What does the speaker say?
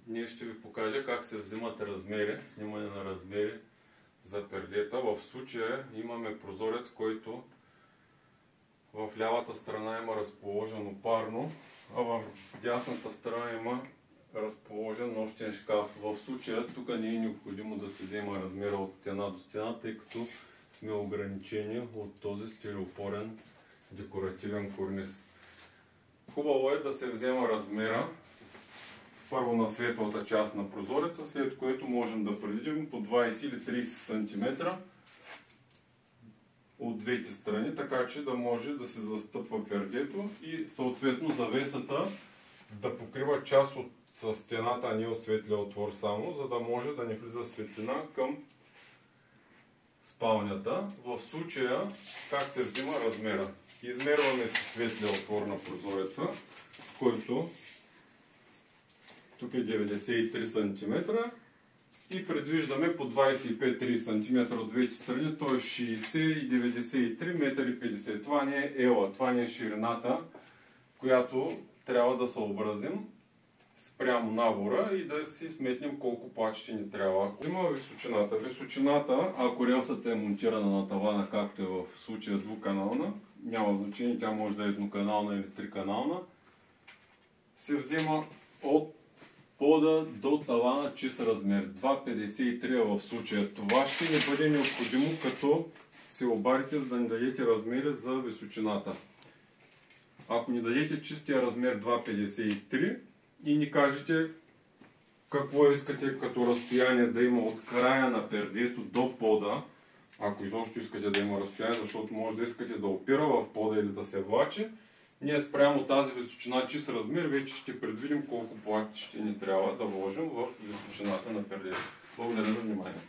Днес ще ви покажа как се взимат размери, снимане на размери за пердета. В случая имаме прозорец, който в лявата страна има разположено парно, а в дясната страна има разположен нощен шкаф. В случая тук не е необходимо да се взема размера от стена до стена, тъй като сме ограничени от този стилеопорен декоративен корниз. Хубаво е да се взема размера първо на светлата част на прозореца, след което можем да предвидим по 20 или 30 см от двете страни, така че да може да се застъпва пердето и съответно завесата да покрива част от стената, а не от светлия отвор само, за да може да не влиза светлина към спалнята. В случая как се взима размера? Измерваме си светлия отвор на прозореца, който тук е 93 см и предвиждаме по 25-30 см от двете страни, т.е. 60 и 93 1,50 м. Това не е ела, това не е ширината, която трябва да съобразим спрямо набора и да си сметнем колко плачети ни трябва. Има височината. Височината, ако релсата е монтирана на тавана, както е в случая двуканална, няма значение, тя може да е едноканална или триканална, се взема от пода до тавана чист размер. 2,53 в случая. Това ще ни бъде необходимо, като се обадите, за да ни дадете размери за височината. Ако ни дадете чистия размер 2,53 и ни кажете какво искате като разстояние да има от края на пердето до пода, ако изобщо искате да има разстояние, защото може да искате да опира в пода или да се влачи, ние спрямо тази височина чист размер вече ще предвидим колко плати ще ни трябва да вложим в височината на пердето. Благодаря за вниманието.